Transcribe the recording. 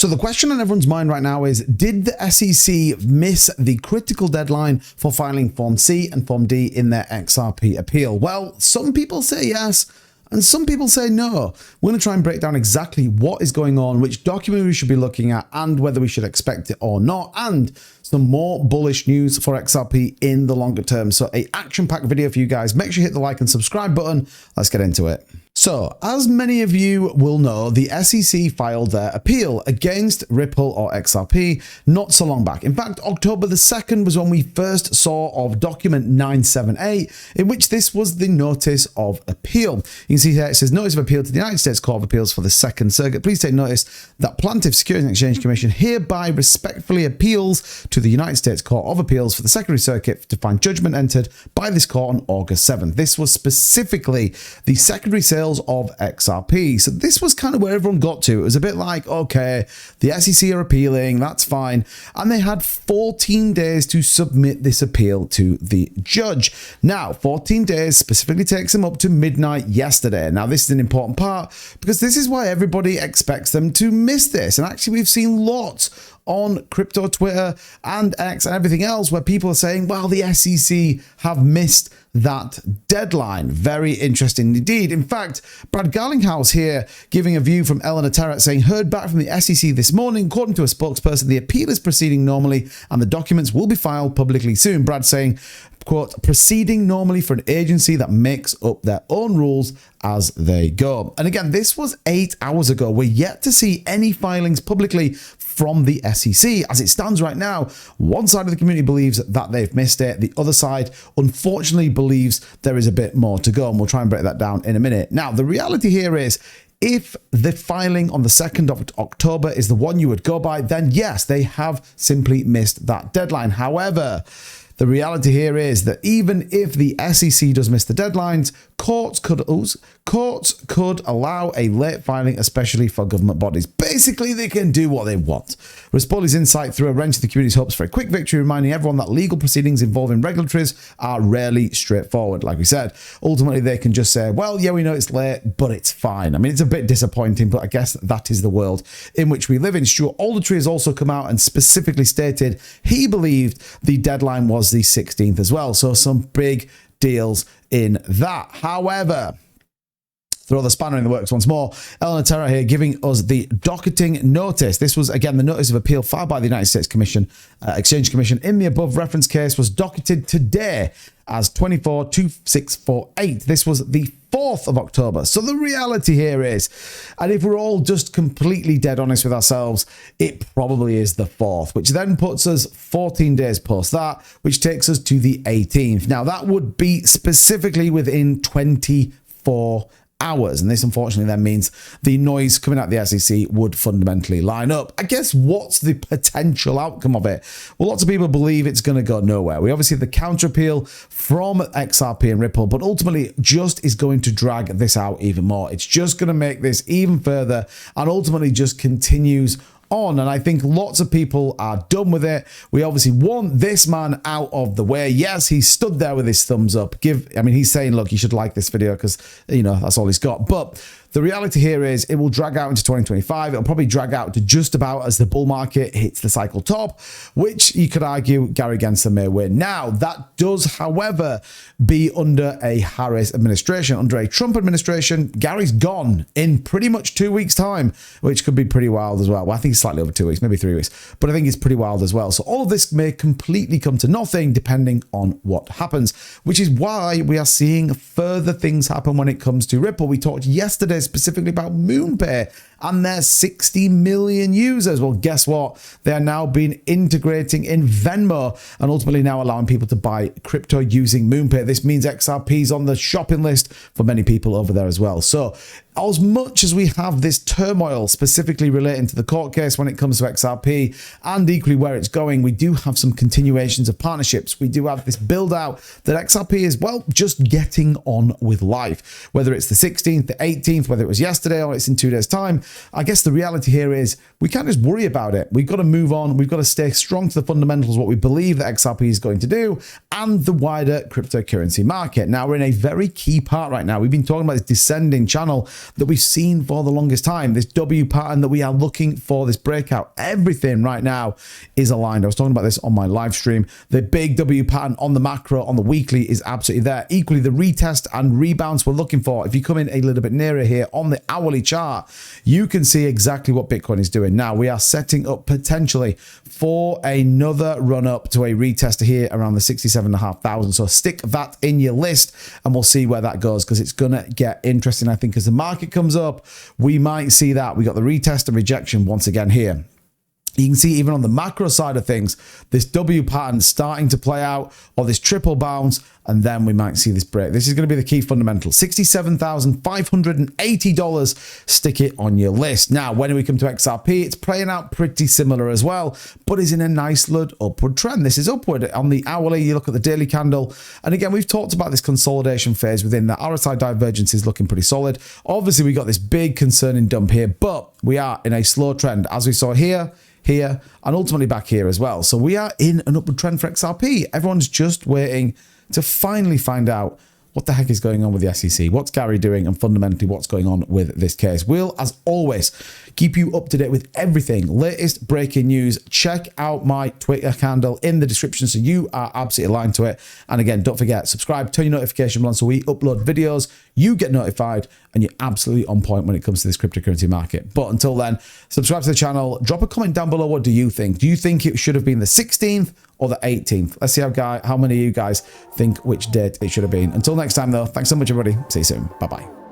So the question on everyone's mind right now is, did the SEC miss the critical deadline for filing Form C and Form D in their XRP appeal? Well, some people say yes, and some people say no. We're going to try and break down exactly what is going on, which document we should be looking at, and whether we should expect it or not, and some more bullish news for XRP in the longer term. So an action-packed video for you guys. Make sure you hit the like and subscribe button. Let's get into it. So, as many of you will know, the SEC filed their appeal against Ripple or XRP not so long back. In fact, October the 2nd was when we first saw of document 978, in which this was the notice of appeal. You can see here it says, Notice of Appeal to the United States Court of Appeals for the Second Circuit. Please take notice that Plaintiff Securities and Exchange Commission hereby respectfully appeals to the United States Court of Appeals for the Secondary Circuit to find judgment entered by this court on August 7th. This was specifically the secondary sales of XRP. So this was kind of where everyone got to. It was a bit like, okay, the SEC are appealing, that's fine. And they had 14 days to submit this appeal to the judge. Now, 14 days specifically takes them up to midnight yesterday. Now, this is an important part because this is why everybody expects them to miss this. And actually, we've seen lots on crypto Twitter and X and everything else where people are saying, well, the SEC have missed that deadline. Very interesting indeed. In fact, Brad Garlinghouse here giving a view from Eleanor Terrett saying, heard back from the SEC this morning. According to a spokesperson, the appeal is proceeding normally and the documents will be filed publicly soon. Brad saying, quote, proceeding normally for an agency that makes up their own rules as they go. And again, this was 8 hours ago. We're yet to see any filings publicly from the SEC. As it stands right now, one side of the community believes that they've missed it. The other side, unfortunately, believes there is a bit more to go. And we'll try and break that down in a minute. Now, the reality here is, if the filing on the 2nd of October is the one you would go by, then yes, they have simply missed that deadline. However, the reality here is that even if the SEC does miss the deadlines, courts could allow a late filing, especially for government bodies. Basically, they can do what they want. Raspoli's insight threw a wrench to the community's hopes for a quick victory, reminding everyone that legal proceedings involving regulatories are rarely straightforward. Like we said, ultimately, they can just say, well, yeah, we know it's late, but it's fine. I mean, it's a bit disappointing, but I guess that is the world in which we live in. Stuart Aldertree has also come out and specifically stated he believed the deadline was the 16th as well. So some big deals in that. However, throw the spanner in the works once more. Eleanor Terra here giving us the docketing notice. This was, again, the notice of appeal filed by the United States Exchange Commission in the above reference case was docketed today as 242648. This was the 4th of October. So the reality here is, and if we're all just completely dead honest with ourselves, it probably is the 4th, which then puts us 14 days post that, which takes us to the 18th. Now, that would be specifically within 24 hours. And this unfortunately then means the noise coming out of the SEC would fundamentally line up. I guess what's the potential outcome of it? Well, lots of people believe it's going to go nowhere. We obviously have the counter appeal from XRP and Ripple, but ultimately just is going to drag this out even more. It's just going to make this even further and ultimately just continues on. And I think lots of people are done with it. We obviously want this man out of the way. Yes, he stood there with his thumbs up. He's saying, look, you should like this video because, you know, that's all he's got. But the reality here is it will drag out into 2025. It'll probably drag out to just about as the bull market hits the cycle top, which you could argue Gary Gensler may win. Now, that does, however, be under a Harris administration. Under a Trump administration, Gary's gone in pretty much 2 weeks' time, which could be pretty wild as well. Well, I think it's slightly over 2 weeks, maybe 3 weeks, but I think it's pretty wild as well. So all of this may completely come to nothing depending on what happens, which is why we are seeing further things happen when it comes to Ripple. We talked yesterday specifically about MoonPay and their 60 million users. Well, guess what? They are now being integrating in Venmo and ultimately now allowing people to buy crypto using MoonPay. This means XRP is on the shopping list for many people over there as well. So as much as we have this turmoil specifically relating to the court case when it comes to XRP and equally where it's going, we do have some continuations of partnerships. We do have this build out that XRP is, well, just getting on with life. Whether it's the 16th, the 18th, whether it was yesterday or it's in 2 days time, I guess the reality here is we can't just worry about it. We've got to move on. We've got to stay strong to the fundamentals, what we believe that XRP is going to do, and the wider cryptocurrency market. Now, we're in a very key part right now. We've been talking about this descending channel that we've seen for the longest time, this W pattern that we are looking for, this breakout. Everything right now is aligned. I was talking about this on my live stream. The big W pattern on the macro, on the weekly, is absolutely there. Equally, the retest and rebounds we're looking for. If you come in a little bit nearer here on the hourly chart, you can see exactly what Bitcoin is doing. Now, we are setting up potentially for another run up to a retest here around the 67,500. So stick that in your list and we'll see where that goes, because it's going to get interesting. I think as the market comes up, we might see that. We got the retest and rejection once again here. You can see even on the macro side of things, this W pattern starting to play out, or this triple bounce, and then we might see this break. This is going to be the key fundamental. $67,580. Stick it on your list. Now, when we come to XRP, it's playing out pretty similar as well, but is in a nice little upward trend. This is upward. On the hourly, you look at the daily candle, and again, we've talked about this consolidation phase within the RSI divergence is looking pretty solid. Obviously, we got this big concerning dump here, but we are in a slow trend, as we saw here, and ultimately back here as well. So we are in an upward trend for XRP. Everyone's just waiting to finally find out what the heck is going on with the SEC, what's Gary doing, and fundamentally what's going on with this case. We'll, as always, keep you up to date with everything, latest breaking news. Check out my Twitter handle in the description so you are absolutely aligned to it. And again, don't forget, subscribe, turn your notification bell on so we upload videos, you get notified, and you're absolutely on point when it comes to this cryptocurrency market. But until then, subscribe to the channel, drop a comment down below. What do you think? Do you think it should have been the 16th or the 18th? Let's see how many of you guys think which date it should have been. Until next time, though, thanks so much, everybody. See you soon. Bye-bye.